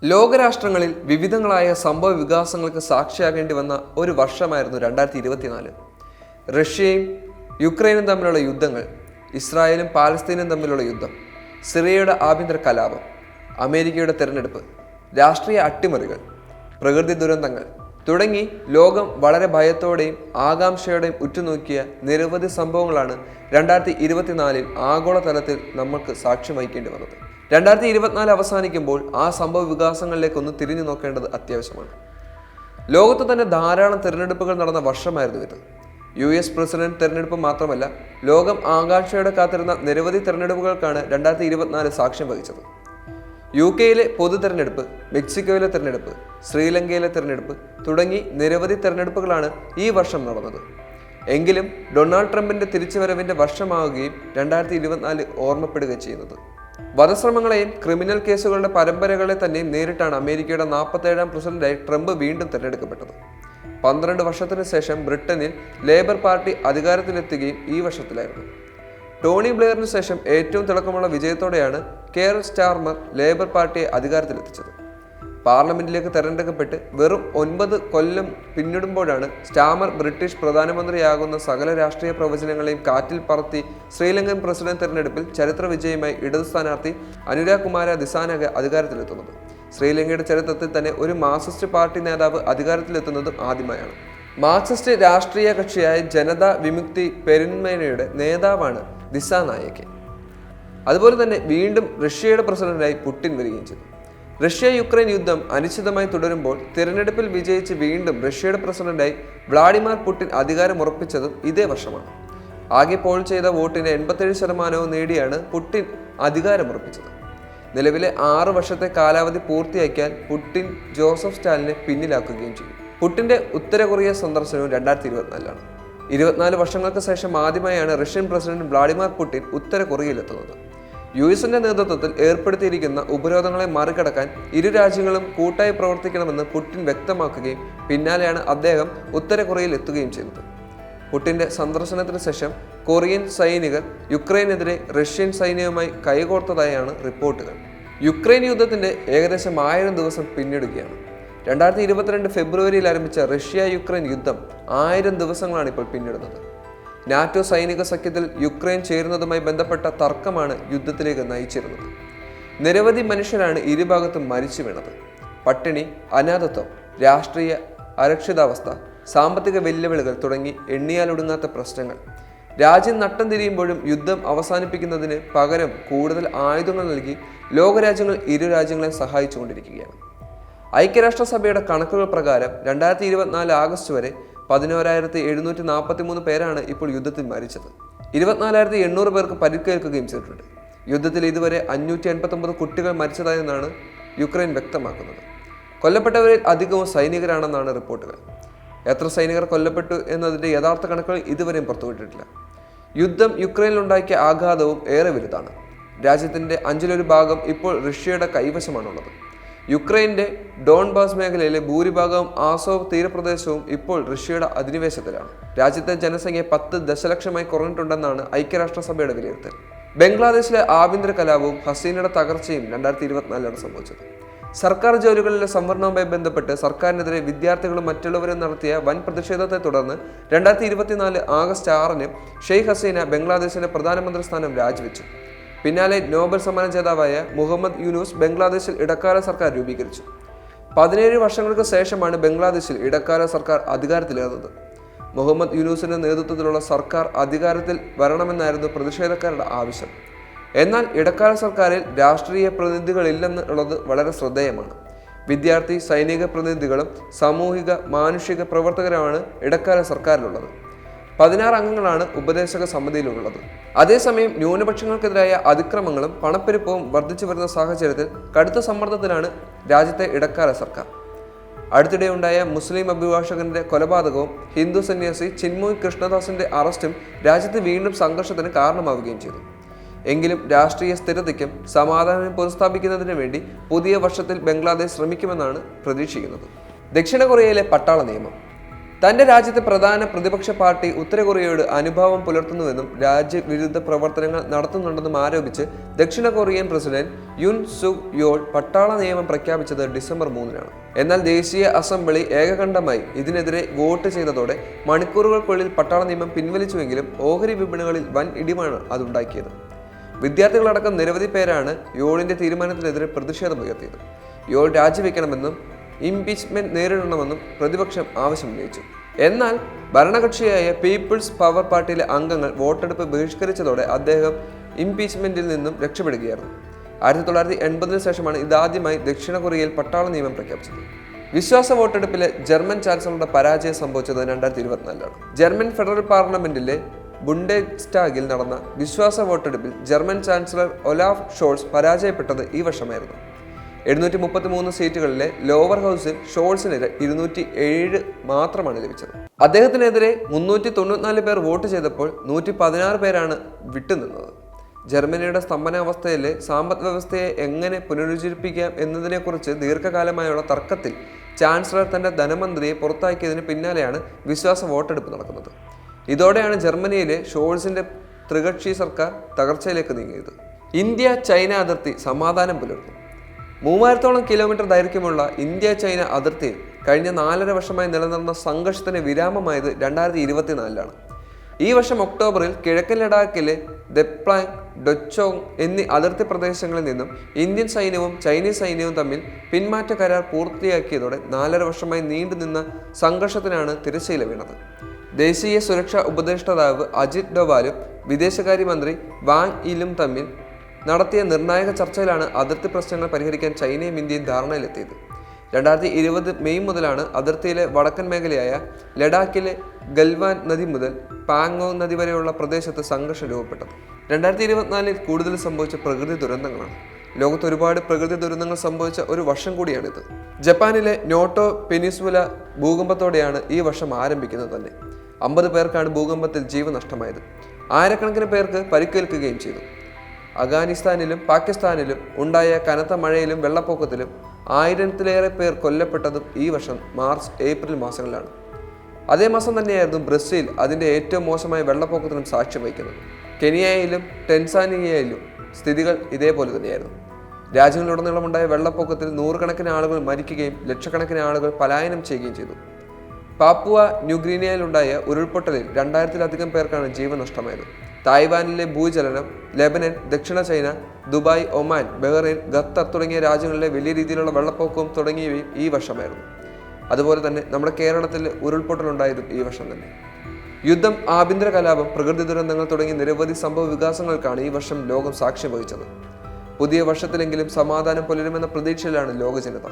ലോകരാഷ്ട്രങ്ങളിൽ വിവിധങ്ങളായ സംഭവ വികാസങ്ങൾക്ക് സാക്ഷിയാകേണ്ടി വന്ന ഒരു വർഷമായിരുന്നു 2024. റഷ്യയും യുക്രൈനും തമ്മിലുള്ള യുദ്ധങ്ങൾ, ഇസ്രായേലും പാലസ്തീനും തമ്മിലുള്ള യുദ്ധം, സിറിയയുടെ ആഭ്യന്തര കലാപം, അമേരിക്കയുടെ തെരഞ്ഞെടുപ്പ്, രാഷ്ട്രീയ അട്ടിമറികൾ, പ്രകൃതി ദുരന്തങ്ങൾ തുടങ്ങി ലോകം വളരെ ഭയത്തോടെയും ആകാംക്ഷയോടെയും ഉറ്റുനോക്കിയ നിരവധി സംഭവങ്ങളാണ് 2024 ആഗോളതലത്തിൽ നമുക്ക് സാക്ഷ്യം വഹിക്കേണ്ടി വന്നത്. 2024 അവസാനിക്കുമ്പോൾ ആ സംഭവ വികാസങ്ങളിലേക്കൊന്ന് തിരിഞ്ഞു നോക്കേണ്ടത് അത്യാവശ്യമാണ്. ലോകത്ത് തന്നെ ധാരാളം തിരഞ്ഞെടുപ്പുകൾ നടന്ന വർഷമായിരുന്നു ഇത്. US പ്രസിഡന്റ് തിരഞ്ഞെടുപ്പ് മാത്രമല്ല, ലോകം ആകാംക്ഷയോടെ കാത്തിരുന്ന നിരവധി തിരഞ്ഞെടുപ്പുകൾക്കാണ് 2024 സാക്ഷ്യം വഹിച്ചത്. UK പൊതു തെരഞ്ഞെടുപ്പ്, മെക്സിക്കോയിലെ തെരഞ്ഞെടുപ്പ്, ശ്രീലങ്കയിലെ തെരഞ്ഞെടുപ്പ് തുടങ്ങി നിരവധി തെരഞ്ഞെടുപ്പുകളാണ് ഈ വർഷം നടന്നത്. എങ്കിലും ഡൊണാൾഡ് ട്രംപിന്റെ തിരിച്ചുവരവിന്റെ വർഷമാവുകയും 2024 ഓർമ്മപ്പെടുകയും ചെയ്യുന്നത്. വധശ്രമങ്ങളെയും ക്രിമിനൽ കേസുകളുടെ പരമ്പരകളെ തന്നെയും നേരിട്ടാണ് അമേരിക്കയുടെ 47ാം പ്രസിഡന്റായി ട്രംപ് വീണ്ടും തിരഞ്ഞെടുക്കപ്പെട്ടത്. 12 വർഷത്തിന് ശേഷം ബ്രിട്ടനിൽ ലേബർ പാർട്ടി അധികാരത്തിലെത്തുകയും ഈ വർഷത്തിലായിരുന്നു. ടോണി ബ്ലെയറിന് ശേഷം ഏറ്റവും തിളക്കമുള്ള വിജയത്തോടെയാണ് കെയർ സ്റ്റാർമർ ലേബർ പാർട്ടിയെ അധികാരത്തിലെത്തിച്ചത്. പാർലമെന്റിലേക്ക് തെരഞ്ഞെടുക്കപ്പെട്ട് വെറും 9 കൊല്ലം പിന്നിടുമ്പോഴാണ് സ്റ്റാമർ ബ്രിട്ടീഷ് പ്രധാനമന്ത്രിയാകുന്ന സകല രാഷ്ട്രീയ പ്രവചനങ്ങളെയും കാറ്റിൽ പറത്തി ശ്രീലങ്കൻ പ്രസിഡന്റ് തെരഞ്ഞെടുപ്പിൽ ചരിത്ര വിജയമായി ഇടതു സ്ഥാനാർത്ഥി അനുരാഗ് കുമാര ദിസാനഗ അധികാരത്തിലെത്തുന്നത്. ശ്രീലങ്കയുടെ ചരിത്രത്തിൽ തന്നെ ഒരു മാർക്സിസ്റ്റ് പാർട്ടി നേതാവ് അധികാരത്തിലെത്തുന്നതും ആദ്യമായാണ്. മാർക്സിസ്റ്റ് രാഷ്ട്രീയ കക്ഷിയായ ജനതാ വിമുക്തി പെരമുനയുടെ നേതാവാണ് ദിസാനായകെ. അതുപോലെ തന്നെ വീണ്ടും റഷ്യയുടെ പ്രസിഡന്റായി പുടിൻ വരികയും ചെയ്തു. റഷ്യ യുക്രൈൻ യുദ്ധം അനിശ്ചിതമായി തുടരുമ്പോൾ തിരഞ്ഞെടുപ്പിൽ വിജയിച്ച് വീണ്ടും റഷ്യയുടെ പ്രസിഡന്റായി വ്ളാഡിമിർ പുടിൻ അധികാരം ഉറപ്പിച്ചതും ഇതേ വർഷമാണ്. ആകെ പോൾ ചെയ്ത വോട്ടിന്റെ 87% നേടിയാണ് പുടിൻ അധികാരമുറപ്പിച്ചത്. നിലവിലെ 6 വർഷത്തെ കാലാവധി പൂർത്തിയാക്കിയാൽ പുടിൻ ജോസഫ് സ്റ്റാലിനെ പിന്നിലാക്കുകയും ചെയ്യും. പുടിന്റെ ഉത്തര കൊറിയ സന്ദർശനവും 2024 24 വർഷങ്ങൾക്ക് ശേഷം ആദ്യമായാണ് റഷ്യൻ പ്രസിഡന്റ് വ്ളാഡിമിർ പുടിൻ ഉത്തര കൊറിയയിലെത്തുന്നത്. US-ന്റെ നേതൃത്വത്തിൽ ഏർപ്പെടുത്തിയിരിക്കുന്ന ഉപരോധങ്ങളെ മറികടക്കാൻ ഇരു രാജ്യങ്ങളും കൂട്ടായി പ്രവർത്തിക്കണമെന്ന് പുടിൻ വ്യക്തമാക്കുകയും പിന്നാലെയാണ് അദ്ദേഹം ഉത്തര കൊറിയയിൽ എത്തുകയും ചെയ്തത്. പുടിന്റെ സന്ദർശനത്തിന് ശേഷം കൊറിയൻ സൈനികർ യുക്രൈനെതിരെ റഷ്യൻ സൈന്യവുമായി കൈകോർത്തതായാണ് റിപ്പോർട്ടുകൾ. യുക്രൈൻ യുദ്ധത്തിന്റെ ഏകദേശം 1000 ദിവസം പിന്നിടുകയാണ്. 2022 ഫെബ്രുവരിയിൽ ആരംഭിച്ച റഷ്യ യുക്രൈൻ യുദ്ധം 1000 ദിവസങ്ങളാണ് ഇപ്പോൾ പിന്നിടുന്നത്. നാറ്റോ സൈനിക സഖ്യത്തിൽ യുക്രൈൻ ചേരുന്നതുമായി ബന്ധപ്പെട്ട തർക്കമാണ് യുദ്ധത്തിലേക്ക് നയിച്ചിരുന്നത്. നിരവധി മനുഷ്യരാണ് ഇരുഭാഗത്തും മരിച്ചു വീണത്. പട്ടിണി, അനാഥത്വം, രാഷ്ട്രീയ അരക്ഷിതാവസ്ഥ, സാമ്പത്തിക വെല്ലുവിളികൾ തുടങ്ങി എണ്ണിയാലൊടുങ്ങാത്ത പ്രശ്നങ്ങൾ. രാജ്യം നട്ടം തിരിയുമ്പോഴും യുദ്ധം അവസാനിപ്പിക്കുന്നതിന് പകരം കൂടുതൽ ആയുധങ്ങൾ നൽകി ലോകരാജ്യങ്ങൾ ഇരു രാജ്യങ്ങളെ സഹായിച്ചുകൊണ്ടിരിക്കുകയാണ്. ഐക്യരാഷ്ട്രസഭയുടെ കണക്കുകൾ പ്രകാരം 2024 ആഗസ്റ്റ് വരെ 11,743 പേരാണ് ഇപ്പോൾ യുദ്ധത്തിൽ മരിച്ചത്. 24,800 പേർക്ക് പരിക്കേൽക്കുകയും ചെയ്തിട്ടുണ്ട്. യുദ്ധത്തിൽ ഇതുവരെ 589 കുട്ടികൾ മരിച്ചതായെന്നാണ് യുക്രൈൻ വ്യക്തമാക്കുന്നത്. കൊല്ലപ്പെട്ടവരിൽ അധികവും സൈനികരാണെന്നാണ് റിപ്പോർട്ടുകൾ. എത്ര സൈനികർ കൊല്ലപ്പെട്ടു എന്നതിൻ്റെ യഥാർത്ഥ കണക്കുകൾ ഇതുവരെയും പുറത്തുവിട്ടിട്ടില്ല. യുദ്ധം യുക്രൈനിലുണ്ടാക്കിയ ആഘാതവും ഏറെ വലുതാണ്. രാജ്യത്തിൻ്റെ 1/5 ഭാഗം ഇപ്പോൾ റഷ്യയുടെ കൈവശമാണുള്ളത്. യുക്രൈൻ്റെ ഡോൺബാസ് മേഖലയിലെ ഭൂരിഭാഗവും ആസോവ് തീരപ്രദേശവും ഇപ്പോൾ റഷ്യയുടെ അധിനിവേശത്തിലാണ്. രാജ്യത്തെ ജനസംഖ്യ 10 ദശലക്ഷമായി കുറഞ്ഞിട്ടുണ്ടെന്നാണ് ഐക്യരാഷ്ട്രസഭയുടെ വിലയിരുത്തൽ. ബംഗ്ലാദേശിലെ ആഭ്യന്തര കലാപവും ഹസീനയുടെ തകർച്ചയും 2024 സംഭവിച്ചത്. സർക്കാർ ജോലികളിലെ സംവരണവുമായി ബന്ധപ്പെട്ട് സർക്കാരിനെതിരെ വിദ്യാർത്ഥികളും മറ്റുള്ളവരും നടത്തിയ വൻ പ്രതിഷേധത്തെ തുടർന്ന് 2024 ആഗസ്റ്റ് 6 ഷെയ്ഖ് ഹസീന ബംഗ്ലാദേശിന്റെ പ്രധാനമന്ത്രി സ്ഥാനം രാജിവെച്ചു. പിന്നാലെ നോബൽ സമ്മാന ജേതാവായ മുഹമ്മദ് യൂനുസ് ബംഗ്ലാദേശിൽ ഇടക്കാല സർക്കാർ രൂപീകരിച്ചു. 17 വർഷങ്ങൾക്ക് ശേഷമാണ് ബംഗ്ലാദേശിൽ ഇടക്കാല സർക്കാർ അധികാരത്തിലേറുന്നത്. മുഹമ്മദ് യൂനുസിന്റെ നേതൃത്വത്തിലുള്ള സർക്കാർ അധികാരത്തിൽ വരണമെന്നായിരുന്നു പ്രതിഷേധക്കാരുടെ ആവശ്യം. എന്നാൽ ഇടക്കാല സർക്കാരിൽ രാഷ്ട്രീയ പ്രതിനിധികളില്ലെന്നുള്ളത് വളരെ ശ്രദ്ധേയമാണ്. വിദ്യാർത്ഥി, സൈനിക പ്രതിനിധികളും സാമൂഹിക മാനുഷിക പ്രവർത്തകരുമാണ് ഇടക്കാല സർക്കാരിലുള്ളത്. 16 അംഗങ്ങളാണ് ഉപദേശക സമിതിയിലുള്ളത്. അതേസമയം ന്യൂനപക്ഷങ്ങൾക്കെതിരായ അതിക്രമങ്ങളും പണപ്പെരുപ്പവും വർദ്ധിച്ചു വരുന്ന സാഹചര്യത്തിൽ കടുത്ത സമ്മർദ്ദത്തിലാണ് രാജ്യത്തെ ഇടക്കാല സർക്കാർ. അടുത്തിടെയുണ്ടായ മുസ്ലിം അഭിഭാഷകന്റെ കൊലപാതകവും ഹിന്ദു സന്യാസി ചിന്മോയ് കൃഷ്ണദാസിന്റെ അറസ്റ്റും രാജ്യത്ത് വീണ്ടും സംഘർഷത്തിന് കാരണമാവുകയും ചെയ്തു. എങ്കിലും രാഷ്ട്രീയ സ്ഥിരതയ്ക്കും സമാധാനം പുനഃസ്ഥാപിക്കുന്നതിന് വേണ്ടി പുതിയ വർഷത്തിൽ ബംഗ്ലാദേശ് ശ്രമിക്കുമെന്നാണ് പ്രതീക്ഷിക്കുന്നത്. ദക്ഷിണ കൊറിയയിലെ പട്ടാള നിയമം. തന്റെ രാജ്യത്തെ പ്രധാന പ്രതിപക്ഷ പാർട്ടി ഉത്തര കൊറിയയോട് അനുഭാവം പുലർത്തുന്നുവെന്നും രാജ്യവിരുദ്ധ പ്രവർത്തനങ്ങൾ നടത്തുന്നുണ്ടെന്നും ആരോപിച്ച് ദക്ഷിണ കൊറിയൻ പ്രസിഡന്റ് യുൻ സുക് യോൾ പട്ടാള നിയമം പ്രഖ്യാപിച്ചത് ഡിസംബർ 3-നാണ്. എന്നാൽ ദേശീയ അസംബ്ലി ഏകകണ്ഠമായി ഇതിനെതിരെ വോട്ട് ചെയ്തതോടെ മണിക്കൂറുകൾക്കുള്ളിൽ പട്ടാള നിയമം പിൻവലിച്ചുവെങ്കിലും ഓഹരി വിപണികളിൽ വൻ ഇടിവാണ് അതുണ്ടാക്കിയത്. വിദ്യാർത്ഥികളടക്കം നിരവധി പേരാണ് യോളിന്റെ തീരുമാനത്തിനെതിരെ പ്രതിഷേധമുയർത്തിയത്. യോൾ രാജിവെക്കണമെന്നും ഇംപീച്ച്മെന്റ് നേരിടണമെന്നും പ്രതിപക്ഷം ആവശ്യമുന്നയിച്ചു. എന്നാൽ ഭരണകക്ഷിയായ പീപ്പിൾസ് പവർ പാർട്ടിയിലെ അംഗങ്ങൾ വോട്ടെടുപ്പ് ബഹിഷ്കരിച്ചതോടെ അദ്ദേഹം ഇംപീച്ച്മെന്റിൽ നിന്നും രക്ഷപ്പെടുകയായിരുന്നു. 1980-ന് ശേഷമാണ് ഇതാദ്യമായി ദക്ഷിണ കൊറിയയിൽ പട്ടാള നിയമം പ്രഖ്യാപിച്ചത്. വിശ്വാസ വോട്ടെടുപ്പിലെ ജർമ്മൻ ചാൻസലറുടെ പരാജയം സംഭവിച്ചത് 2024-ലാണ്. ജർമ്മൻ ഫെഡറൽ പാർലമെന്റിലെ ബുണ്ടസ്റ്റാഗിൽ നടന്ന വിശ്വാസ വോട്ടെടുപ്പിൽ ജർമ്മൻ ചാൻസലർ ഒലാഫ് ഷോൾസ് പരാജയപ്പെട്ടത് ഈ വർഷമായിരുന്നു. 733 സീറ്റുകളിലെ ലോവർ ഹൗസിൽ ഷോൾസിന് 207 മാത്രമാണ് ലഭിച്ചത്. അദ്ദേഹത്തിനെതിരെ 394 പേർ വോട്ട് ചെയ്തപ്പോൾ 116 പേരാണ് വിട്ടുനിന്നത്. ജർമ്മനിയുടെ സ്തംഭനാവസ്ഥയിലെ സമ്പദ് വ്യവസ്ഥയെ എങ്ങനെ പുനരുജ്ജീവിപ്പിക്കാം എന്നതിനെക്കുറിച്ച് ദീർഘകാലമായുള്ള തർക്കത്തിൽ ചാൻസലർ തന്റെ ധനമന്ത്രിയെ പുറത്താക്കിയതിന് പിന്നാലെയാണ് വിശ്വാസ വോട്ടെടുപ്പ് നടക്കുന്നത്. ഇതോടെയാണ് ജർമ്മനിയിലെ ഷോൾസിന്റെ ത്രികക്ഷി സർക്കാർ തകർച്ചയിലേക്ക് നീങ്ങിയത്. ഇന്ത്യ ചൈന അതിർത്തി സമാധാനം പുലർത്തും. 3000-ഓളം കിലോമീറ്റർ ദൈർഘ്യമുള്ള ഇന്ത്യ ചൈന അതിർത്തിയിൽ കഴിഞ്ഞ 4.5 വർഷമായി നിലനിർന്ന സംഘർഷത്തിന് വിരാമമായത് 2024-ലാണ്. ഈ വർഷം ഒക്ടോബറിൽ കിഴക്കൻ ലഡാക്കിലെ ദെപ്ലാങ്, ഡൊച്ചോങ് എന്നീ അതിർത്തി പ്രദേശങ്ങളിൽ നിന്നും ഇന്ത്യൻ സൈന്യവും ചൈനീസ് സൈന്യവും തമ്മിൽ പിന്മാറ്റ കരാർ പൂർത്തിയാക്കിയതോടെ 4.5 വർഷമായി നീണ്ടുനിന്ന സംഘർഷത്തിനാണ് തിരശ്ശീല വീണത്. ദേശീയ സുരക്ഷാ ഉപദേഷ്ടാവ് അജിത് ഡോവാലും വിദേശകാര്യമന്ത്രി വാങ് യിലും തമ്മിൽ നടത്തിയ നിർണായക ചർച്ചയിലാണ് അതിർത്തി പ്രശ്നങ്ങൾ പരിഹരിക്കാൻ ചൈനയും ഇന്ത്യയും ധാരണയിലെത്തിയത്. 2020 മെയ് മുതലാണ് അതിർത്തിയിലെ വടക്കൻ മേഖലയായ ലഡാക്കിലെ ഗൽവാൻ നദി മുതൽ പാങ്ങോങ് നദി വരെയുള്ള പ്രദേശത്ത് സംഘർഷം രൂപപ്പെട്ടത്. 2024-ൽ കൂടുതൽ സംഭവിച്ച പ്രകൃതി ദുരന്തങ്ങളാണ്. ലോകത്ത് ഒരുപാട് പ്രകൃതി ദുരന്തങ്ങൾ സംഭവിച്ച ഒരു വർഷം കൂടിയാണിത്. ജപ്പാനിലെ നോട്ടോ പെനിൻസുല ഭൂകമ്പത്തോടെയാണ് ഈ വർഷം ആരംഭിക്കുന്നത് തന്നെ. 50 പേർക്കാണ് ഭൂകമ്പത്തിൽ ജീവൻ നഷ്ടമായത്. ആയിരക്കണക്കിന് പേർക്ക് പരിക്കേൽക്കുകയും ചെയ്തു. അഫ്ഗാനിസ്ഥാനിലും പാകിസ്ഥാനിലും ഉണ്ടായ കനത്ത മഴയിലും വെള്ളപ്പൊക്കത്തിലും 1000-ലേറെ പേർ കൊല്ലപ്പെട്ടതും ഈ വർഷം മാർച്ച്, ഏപ്രിൽ മാസങ്ങളിലാണ്. അതേ മാസം തന്നെയായിരുന്നു ബ്രസീൽ അതിൻ്റെ ഏറ്റവും മോശമായ വെള്ളപ്പൊക്കത്തിനും സാക്ഷ്യം വഹിക്കുന്നത്. കെനിയയിലും ടെൻസാനിയയിലും സ്ഥിതികൾ ഇതേപോലെ തന്നെയായിരുന്നു. രാജ്യങ്ങളിലുടനീളമുണ്ടായ വെള്ളപ്പൊക്കത്തിൽ 100 കണക്കിന് ആളുകൾ മരിക്കുകയും ലക്ഷക്കണക്കിന് ആളുകൾ പലായനം ചെയ്യുകയും ചെയ്തു. പാപ്പുവ ന്യൂഗ്രീനിയയിലുണ്ടായ ഉരുൾപൊട്ടലിൽ 2000-ലധികം പേർക്കാണ് ജീവൻ നഷ്ടമായത്. തായ്വാനിലെ ഭൂചലനം, ലെബനൻ, ദക്ഷിണ China, Dubai, Oman, Bahrain, Qatar തുടങ്ങിയ രാജ്യങ്ങളിലെ വലിയ രീതിയിലുള്ള വെള്ളപ്പൊക്കവും തുടങ്ങിയവയും ഈ വർഷമായിരുന്നു. അതുപോലെ തന്നെ നമ്മുടെ കേരളത്തിൽ ഉരുൾപൊട്ടലുണ്ടായതും ഈ വർഷം തന്നെ. യുദ്ധം, ആഭ്യന്തര കലാപം, പ്രകൃതി ദുരന്തങ്ങൾ തുടങ്ങിയ നിരവധി സംഭവ വികാസങ്ങൾക്കാണ് ഈ വർഷം ലോകം സാക്ഷ്യം വഹിച്ചത്. പുതിയ വർഷത്തിലെങ്കിലും സമാധാനം പുലരുമെന്ന പ്രതീക്ഷയിലാണ് ലോക ജനത.